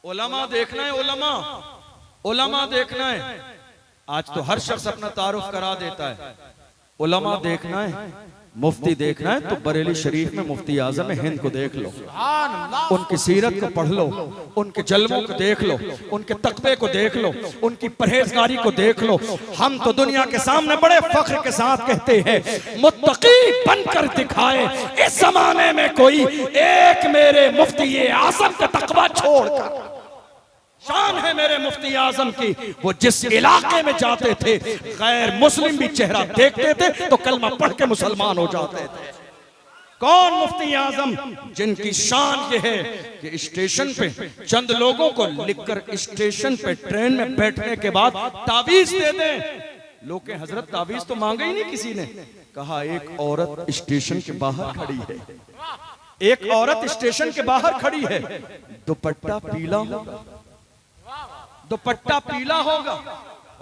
उलमा देखना है, उलमा देखना है। आज तो हर शख्स अपना तारुफ करा देता है। उलमा देखना है, मुफ्ती देखना है तो बरेली शरीफ में मुफ्ती आजम हिंद को देख लो, उनकी सीरत को पढ़ लो, उनके जलवों को देख लो, उनके तकबे को देख लो, उनकी परहेजगारी को देख लो। हम तो दुनिया के सामने बड़े फख्र के साथ कहते हैं, मुत्तकी बनकर दिखाए इस जमाने में कोई एक मेरे मुफ्ती आजम का तकवा छोड़कर। शान है मेरे मुफ्ती आजम की, वो जिस इलाके में जाते थे गैर मुस्लिम भी चेहरा देखते थे तो कलमा पढ़ के मुसलमान हो जाते थे। कौन मुफ्ती आजम? जिनकी शान ये है कि स्टेशन पे चंद लोगों को लिखकर स्टेशन पे ट्रेन में बैठने के बाद तावीज दे दें। लोग के हजरत तावीज तो मांगा ही नहीं किसी ने। कहा एक औरत स्टेशन के बाहर खड़ी है, एक औरत स्टेशन के बाहर खड़ी है, दुपट्टा पीला होगा, दुपट्टा पीला होगा,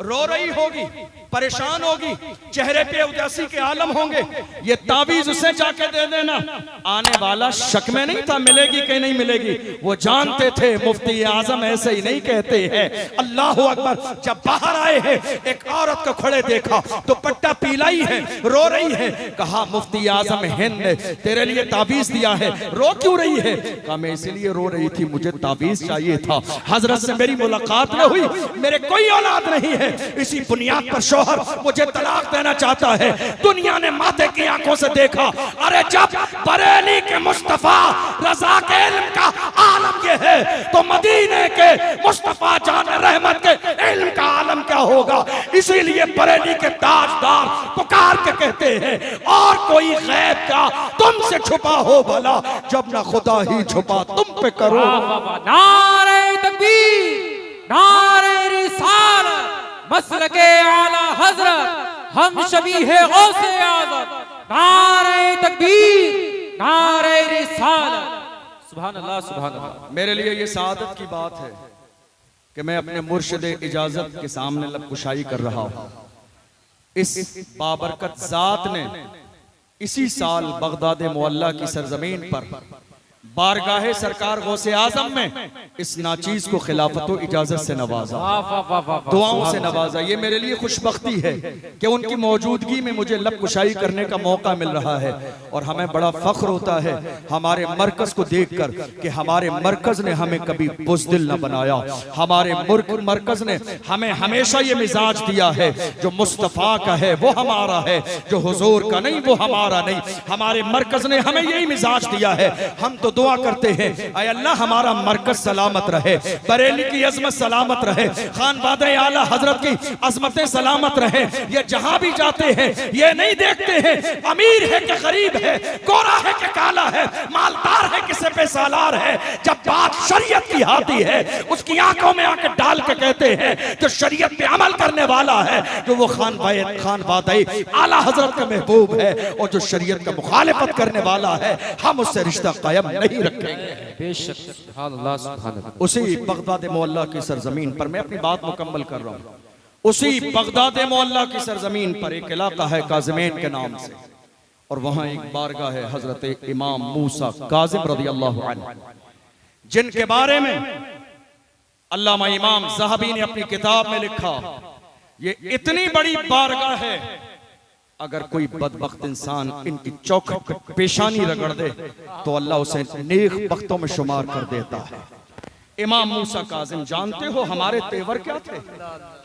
रो रही होगी, परेशान होगी, चेहरे पे उदासी के आलम होंगे। ये तावीज उसे जाके दे देना। आने वाला शक में नहीं था मिलेगी कि नहीं मिलेगी, वो जानते थे मुफ्ती आजम ऐसे ही नहीं कहते हैं। अल्लाह अकबर। जब बाहर आए हैं एक औरत को खड़े देखा, दुपट्टा पीला ही है, रो रही है। कहा मुफ्ती आजम हिंद ने तेरे लिए तावीज दिया है, रो क्यों रही है? कहा मैं इसलिए रो रही थी, मुझे तावीज चाहिए था। हजरत से मेरी मुलाकात न हुई, मेरे कोई औलाद नहीं है, इसी बुनियाद पर शोहर मुझे तलाक देना चाहता है। दुनिया ने माथे की आंखों से देखा। अरे जब बरेली के मुस्तफा रजा के इल्म का आलम ये है तो मदीने के मुस्तफा जान रहमत के इल्म का आलम क्या होगा? इसीलिए बरेली के ताजदार पुकार के कहते हैं, और कोई गैब क्या तुमसे छुपा हो भला, जब ना खुदा ही छुपा तुम पे करो। नारे तकबीर, नारे रिसालत, मसलके आला हजरत, हम शबीह गौसे आज़म। नारे तकबीर, नारे रिसालत। सुभान अल्लाह, सुभान अल्लाह। मेरे लिए ये सादत की बात है कि मैं अपने मुर्शिद इजाजत के सामने लबकुशाई कर रहा हूं। इस बाबरकत जात ने इसी साल बगदाद मुअल्ला की सरजमीन पर बारगाहे सरकार गौसे आजम में इस नाचीज को खिलाफत व इजाजत से नवाजा, दुआओं से नवाजा। ये मेरे लिए खुशबख्ती है कि उनकी मौजूदगी में मुझे लब कुशाई करने का मौका मिल रहा है। और हमें बड़ा फख्र होता है हमारे मरकज को देखकर कि हमारे मरकज ने हमें कभी बुज़दिल न बनाया। हमारे मरकज ने हमें हमेशा ये मिजाज दिया है, जो मुस्तफ़ा का है वो हमारा है, जो हुजूर का नहीं वो हमारा नहीं। हमारे मरकज ने हमें यही मिजाज दिया है। हम तो दुआ करते हैं, ऐ अल्लाह हमारा मरकज सलामत रहे, बरेली की अजमत सलामत रहे, खानबादे आला हजरत की अजमतें सलामत रहे। ये जहां भी जाते हैं ये नहीं देखते हैं अमीर है कि गरीब है, गोरा है कि काला है, मालदार है कि सिपह सालार है। जब बात शरीयत की आती है उसकी आंखों में आके डाल के कहते हैं जो शरीयत पे अमल करने वाला है, जो वो खानबादे आला हजरत का महबूब है, और जो शरीयत का मुखालिफत करने वाला है हम उससे रिश्ता कायम नहीं रखेंगे। बेशक उसी बगदाद मुअल्ला की सरजमीन पर मैं अपनी बात मुकम्मल कर रहा हूँ। उसी बगदाद मुअल्ला की सरजमीन पर एक इलाका है काज़िमैन के नाम से, और वहां एक बारगाह है हजरत इमाम मूसा काज़िम रज़ियल्लाहु अन्हु, जिनके बारे में अल्लामा इमाम ज़हबी ने अपनी किताब में लिखा, ये इतनी बड़ी बारगाह है अगर कोई बदबख्त इंसान इनकी चौखट पे पेशानी रगड़ दे तो अल्लाह उसे नेक बख्तों में शुमार कर देता है। इमाम मूसा काज़िम, जानते हो हमारे तेवर क्या थे?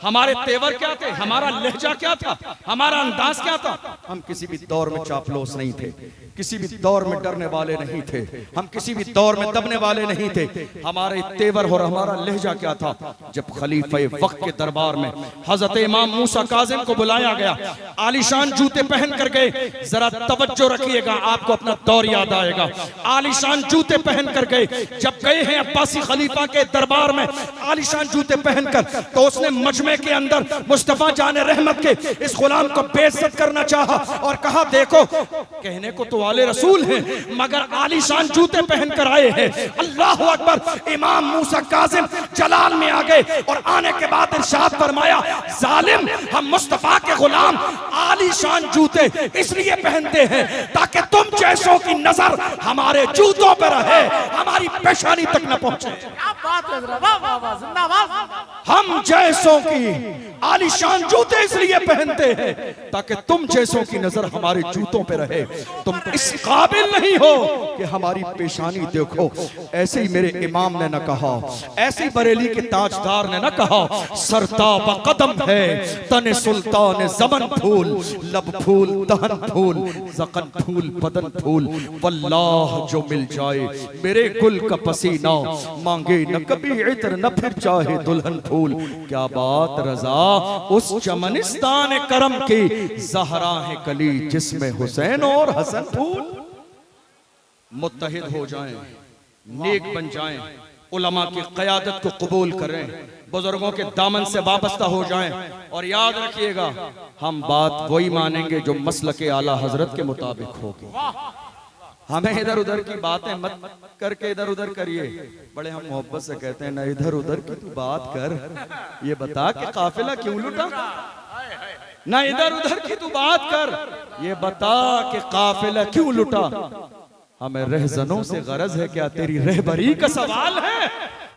हमारे तेवर क्या थे? हमारा लहजा क्या था? हमारा अंदाज क्या था? हम किसी भी दौर में चापलूस नहीं थे, किसी भी दौर में डरने वाले नहीं थे, हम किसी भी दौर में दबने वाले नहीं थे। हमारे तेवर और हमारा लहजा क्या था? जब खलीफे वक्त के दरबार में हजरत इमाम मूसा काज़िम को बुलाया गया, आलीशान जूते पहन कर गए। जरा तवज्जो रखिएगा, आपको अपना दौर याद आएगा। आलीशान जूते पहन कर गए। जब गए हैं अब्बासी खलीफा के दरबार में आलीशान जूते पहनकर, तो उसने मजमे के अंदर मुस्तफा जाने रहमत के इस गुलाम को बेइज्जत करना चाहा और कहा देखो, कहने को तो आले रसूल हैं मगर आलीशान जूते पहन कर आए हैं। अल्लाह अकबर। इमाम मूसा काजिम जलाल में आ गए और आने के बाद इरशाद फरमाया, जालिम, हम मुस्तफा के गुलाम आलीशान जूते इसलिए पहनते हैं ताकि तुम जैसों की नजर हमारे जूतों पर रहे, हमारी पेशानी तक न पहुंचे। क्या बात है, वाह वाह वाह, जिंदाबाद। हम जैसों की आलीशान जूते इसलिए पहनते हैं ताकि तुम जैसों की नजर हमारे जूतों पे रहे। तुम इस काबिल नहीं हो कि हमारी पेशानी देखो। ऐसे ही मेरे इमाम ने न कहा, ऐसे ही बरेली के ताजदार ने न कहा, सरताब कदम है तने सुल्तान जमन फूल, लब फूल दहन फूल, जकन फूल बदन फूल, वल्लाह जो मिल जाए मेरे गुल का पसीना, मांगे न कभी इत्र न फिर चाहे दुल्हन फूल। क्या बात रजा, उस चमनिस्तान करम की जहरा है कली जिसमें हुसैन और हसन फूल। मुत्तहिद हो जाएं, नेक बन जाएं, उलमा की क़यादत को कबूल करें, बुजुर्गों के दामन से वाबस्ता हो जाएं और याद रखिएगा हम बात वही मानेंगे जो मसलके आला हजरत के मुताबिक होगी। हमें इधर उधर की बातें मत करके इधर उधर करिए। बड़े हम मोहब्बत से कहते हैं ना, इधर उधर की तू बात कर, ये बता कि काफिला क्यों लुटा। ना इधर उधर की तू बात कर, ये बता कि काफिला क्यों लुटा। हमें रहजनों से गरज है क्या, तेरी रहबरी का सवाल है।